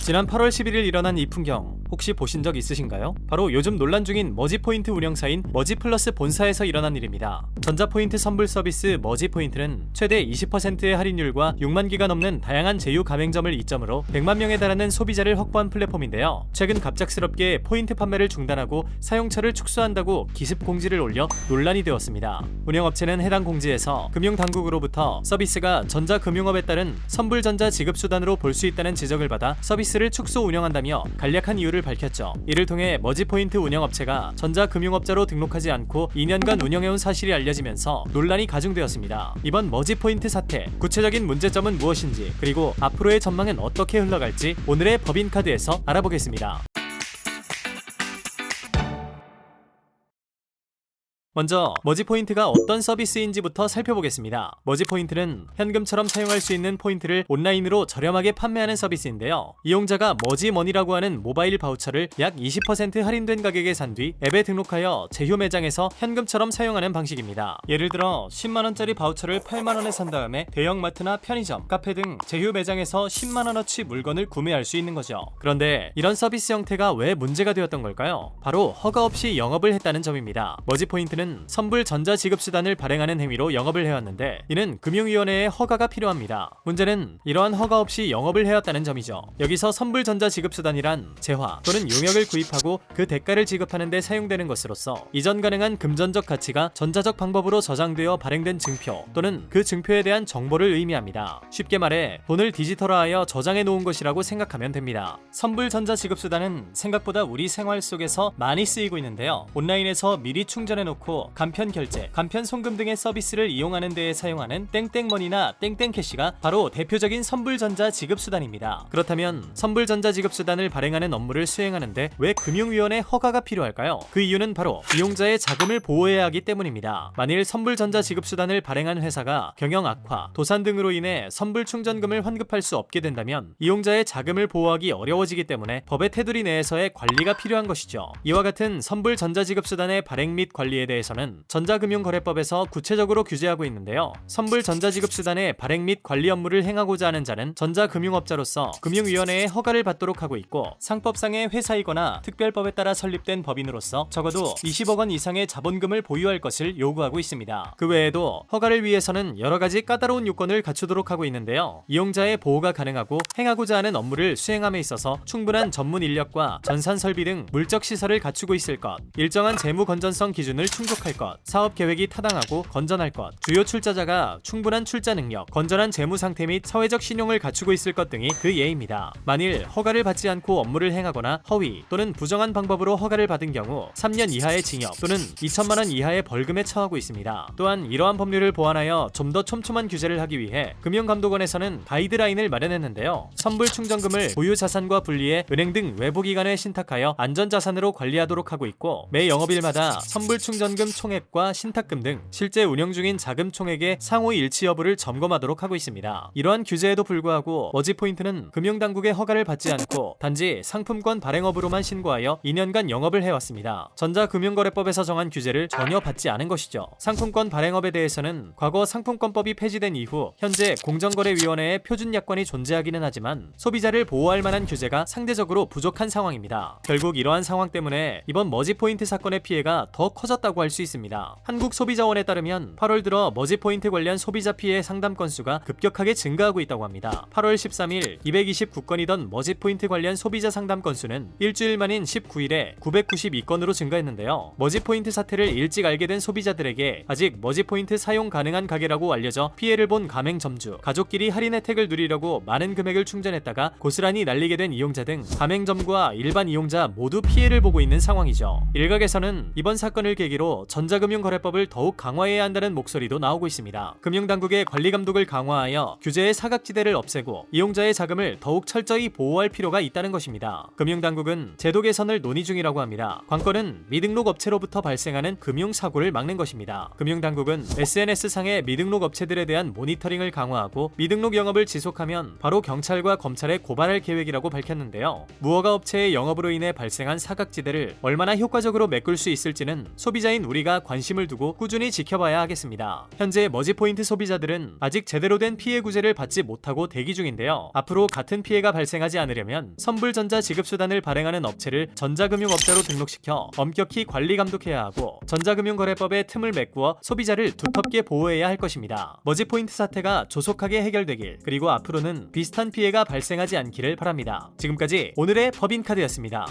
지난 8월 11일 일어난 이 풍경 혹시 보신 적 있으신가요? 바로 요즘 논란 중인 머지포인트 운영사인 머지플러스 본사에서 일어난 일입니다. 전자포인트 선불 서비스 머지포인트는 최대 20%의 할인율과 6만 개가 넘는 다양한 제휴 가맹점을 이점으로 100만 명에 달하는 소비자를 확보한 플랫폼인데요. 최근 갑작스럽게 포인트 판매를 중단하고 사용처를 축소한다고 기습 공지를 올려 논란이 되었습니다. 운영업체는 해당 공지에서 금융당국으로부터 서비스가 전자금융업에 따른 선불전자 지급수단으로 볼 수 있다는 지적을 받아 서비스를 축소 운영한다며 간략한 이유를 밝혔죠. 이를 통해 머지포인트 운영업체가 전자금융업자로 등록하지 않고 2년간 운영해온 사실이 알려지면서 논란이 가중되었습니다. 이번 머지포인트 사태, 구체적인 문제점은 무엇인지, 그리고 앞으로의 전망은 어떻게 흘러갈지 오늘의 법인카드에서 알아보겠습니다. 먼저 머지포인트가 어떤 서비스인지부터 살펴보겠습니다. 머지포인트는 현금처럼 사용할 수 있는 포인트를 온라인으로 저렴하게 판매하는 서비스인데요. 이용자가 머지머니라고 하는 모바일 바우처를 약 20% 할인된 가격에 산 뒤 앱에 등록하여 제휴 매장에서 현금처럼 사용하는 방식입니다. 예를 들어 10만원짜리 바우처를 8만원에 산 다음에 대형마트나 편의점, 카페 등 제휴 매장에서 10만원어치 물건을 구매할 수 있는 거죠. 그런데 이런 서비스 형태가 왜 문제가 되었던 걸까요? 바로 허가 없이 영업을 했다는 점입니다. 머지포인트는 선불 전자지급수단을 발행하는 행위로 영업을 해왔는데 이는 금융위원회의 허가가 필요합니다. 문제는 이러한 허가 없이 영업을 해왔다는 점이죠. 여기서 선불 전자지급수단이란 재화 또는 용역을 구입하고 그 대가를 지급하는 데 사용되는 것으로서 이전 가능한 금전적 가치가 전자적 방법으로 저장되어 발행된 증표 또는 그 증표에 대한 정보를 의미합니다. 쉽게 말해 돈을 디지털화하여 저장해 놓은 것이라고 생각하면 됩니다. 선불 전자지급수단은 생각보다 우리 생활 속에서 많이 쓰이고 있는데요. 온라인에서 미리 충전해 놓고 간편 결제, 간편 송금 등의 서비스를 이용하는 데에 사용하는 땡땡머니나 땡땡캐시가 바로 대표적인 선불전자 지급수단입니다. 그렇다면 선불전자 지급수단을 발행하는 업무를 수행하는데 왜 금융위원회 허가가 필요할까요? 그 이유는 바로 이용자의 자금을 보호해야 하기 때문입니다. 만일 선불전자 지급수단을 발행한 회사가 경영 악화, 도산 등으로 인해 선불 충전금을 환급할 수 없게 된다면 이용자의 자금을 보호하기 어려워지기 때문에 법의 테두리 내에서의 관리가 필요한 것이죠. 이와 같은 선불전자 지급수단의 발행 및 관리에 대해서는 전자금융거래법에서 구체적으로 규제하고 있는데요. 선불 전자지급수단의 발행 및 관리 업무를 행하고자 하는 자는 전자금융업자로서 금융위원회의 허가를 받도록 하고 있고, 상법상의 회사이거나 특별법에 따라 설립된 법인으로서 적어도 20억 원 이상의 자본금을 보유할 것을 요구하고 있습니다. 그 외에도 허가를 위해서는 여러가지 까다로운 요건을 갖추도록 하고 있는데요. 이용자의 보호가 가능하고 행하고자 하는 업무를 수행함에 있어서 충분한 전문 인력과 전산 설비 등 물적 시설을 갖추고 있을 것, 일정한 재무 건전성 기준을 충족할 것, 사업 계획이 타당하고 건전할 것, 주요 출자자가 충분한 출자 능력, 건전한 재무 상태 및 사회적 신용을 갖추고 있을 것 등이 그 예입니다. 만일 허가를 받지 않고 업무를 행하거나 허위 또는 부정한 방법으로 허가를 받은 경우 3년 이하의 징역 또는 2천만 원 이하의 벌금에 처하고 있습니다. 또한 이러한 법률을 보완하여 좀 더 촘촘한 규제를 하기 위해 금융감독원에서는 가이드라인을 마련했는데요. 선불 충전금을 보유 자산과 분리해 은행 등 외부 기관에 신탁하여 안전자산으로 관리하도록 하고 있고, 매 영업일마다 선불 충전금 총액과 신탁금 등 실제 운영 중인 자금 총액의 상호 일치 여부를 점검하도록 하고 있습니다. 이러한 규제에도 불구하고 머지포인트는 금융당국의 허가를 받지 않고 단지 상품권 발행업으로만 신고하여 2년간 영업을 해왔습니다. 전자금융거래법에서 정한 규제를 전혀 받지 않은 것이죠. 상품권 발행업에 대해서는 과거 상품권법이 폐지된 이후 현재 공정거래위원회의 표준약관이 존재하기는 하지만 소비자를 보호할 만한 규제가 상대적으로 부족한 상황입니다. 결국 이러한 상황 때문에 이번 머지포인트 사건의 피해가 더 커졌다고 할 수 있습니다. 한국소비자원에 따르면 8월 들어 머지포인트 관련 소비자 피해 상담 건수가 급격하게 증가하고 있다고 합니다. 8월 13일 229건이던 머지포인트 관련 소비자 상담 건수는 일주일 만인 19일에 992건으로 증가했는데요. 머지포인트 사태를 일찍 알게 된 소비자들에게 아직 머지포인트 사용 가능한 가게라고 알려져 피해를 본 가맹점주, 가족끼리 할인 혜택을 누리려고 많은 금액을 충전했다가 고스란히 날리게 된 이용자 등 가맹점과 일반 이용자 모두 피해를 보고 있는 상황이죠. 일각에서는 이번 사건을 계기로 전자금융거래법을 더욱 강화해야 한다는 목소리도 나오고 있습니다. 금융당국의 관리감독을 강화하여 규제의 사각지대를 없애고 이용자의 자금을 더욱 철저히 보호할 필요가 있다는 것입니다. 금융당국은 제도 개선을 논의 중이라고 합니다. 관건은 미등록 업체로부터 발생하는 금융사고를 막는 것입니다. 금융당국은 SNS상의 미등록 업체들에 대한 모니터링을 강화하고 미등록 영업을 지속하면 바로 경찰과 검찰에 고발할 계획이라고 밝혔는데요. 무허가 업체의 영업으로 인해 발생한 사각지대를 얼마나 효과적으로 메꿀 수 있을지는 소비자인 우리가 관심을 두고 꾸준히 지켜봐야 하겠습니다. 현재 머지포인트 소비자들은 아직 제대로 된 피해 구제를 받지 못하고 대기 중인데요. 앞으로 같은 피해가 발생하지 않으려면 선불전자 지급수단을 발행하는 업체를 전자금융업자로 등록시켜 엄격히 관리 감독해야 하고 전자금융거래법에 틈을 메꾸어 소비자를 두텁게 보호해야 할 것입니다. 머지포인트 사태가 조속하게 해결되길, 그리고 앞으로는 비슷한 피해가 발생하지 않기를 바랍니다. 지금까지 오늘의 법인카드였습니다.